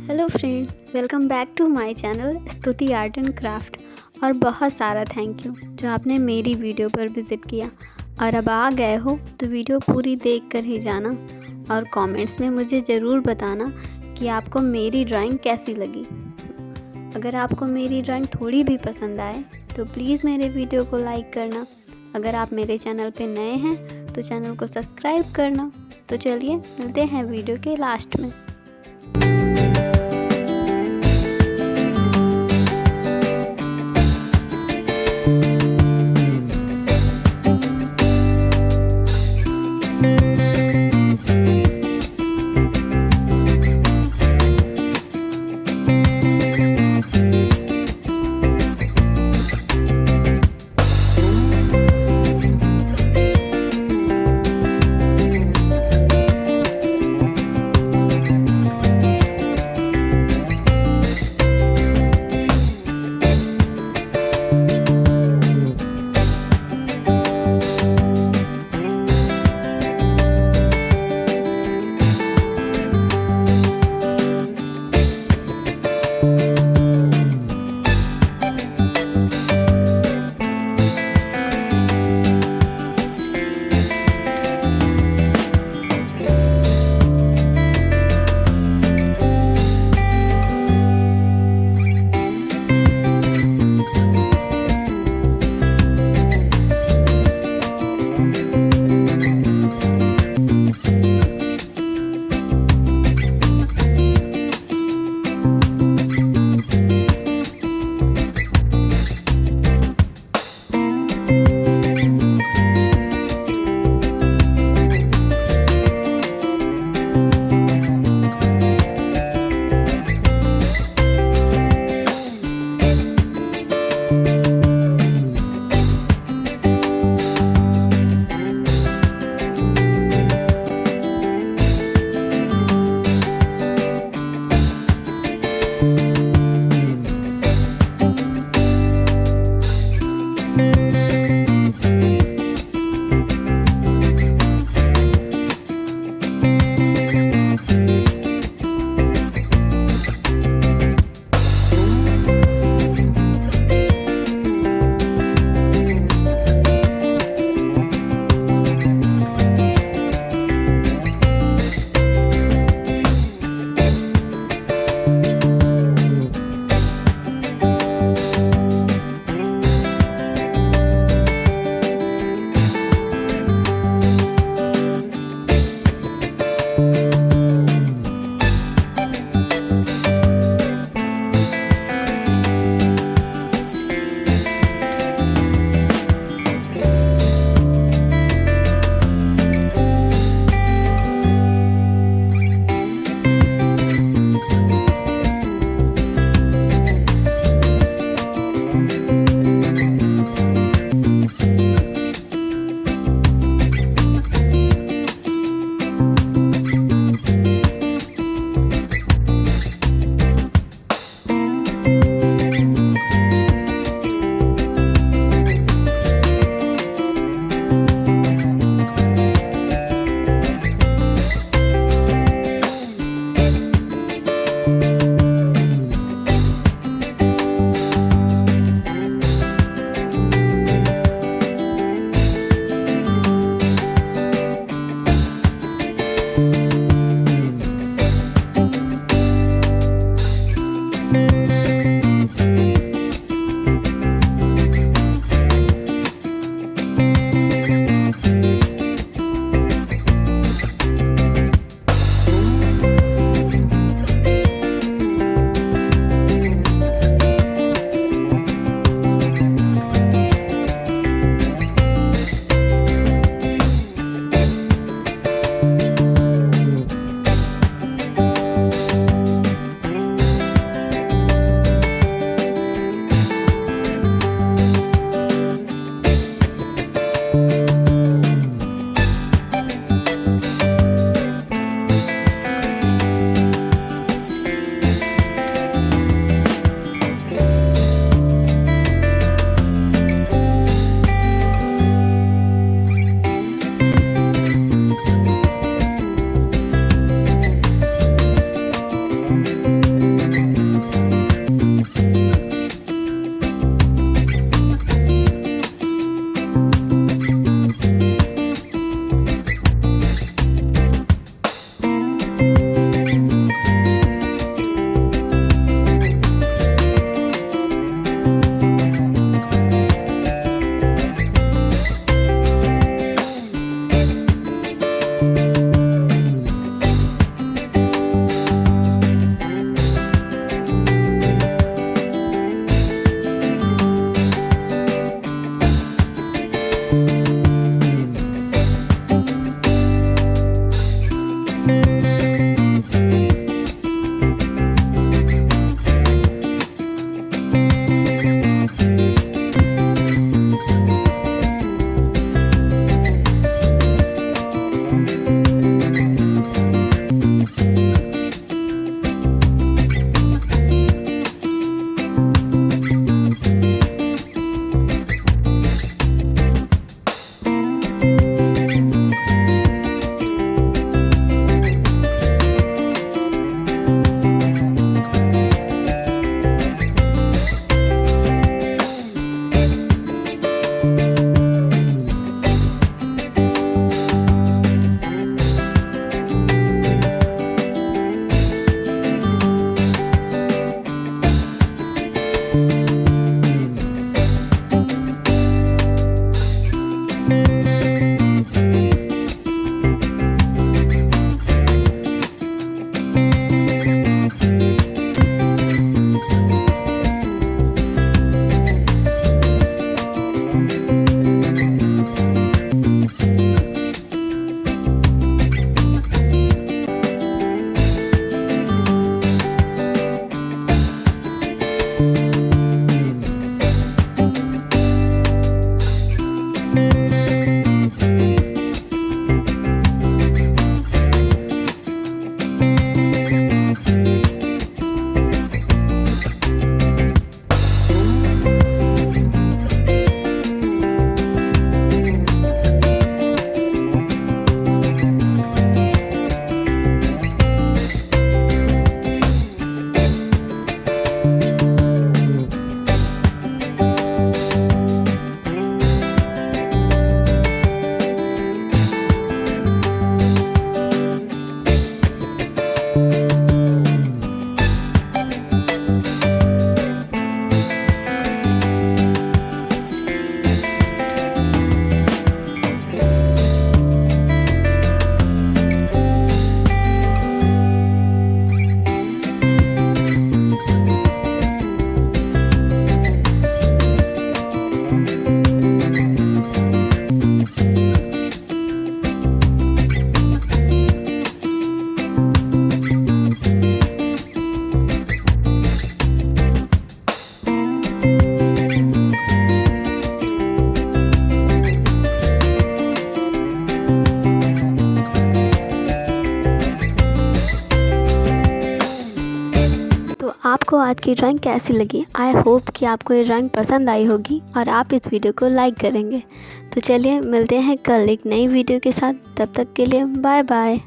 Hello friends, welcome back to my channel Stuti art and craft. और बहुत सारा thank you जो आपने मेरी वीडियो पर विज़िट किया। और अब आ गए हो तो वीडियो पूरी देख कर ही जाना और कमेंट्स में मुझे ज़रूर बताना कि आपको मेरी ड्राइंग कैसी लगी। अगर आपको मेरी ड्राइंग थोड़ी भी पसंद आए तो प्लीज़ मेरे वीडियो को लाइक करना। अगर आप मेरे चैनल पे नए हैं तो चैनल को सब्सक्राइब करना। तो चलिए मिलते हैं वीडियो के लास्ट में। आपको आज की ड्राइंग कैसी लगी। आई होप कि आपको ये ड्राइंग पसंद आई होगी और आप इस वीडियो को लाइक करेंगे। तो चलिए मिलते हैं कल एक नई वीडियो के साथ। तब तक के लिए बाय बाय।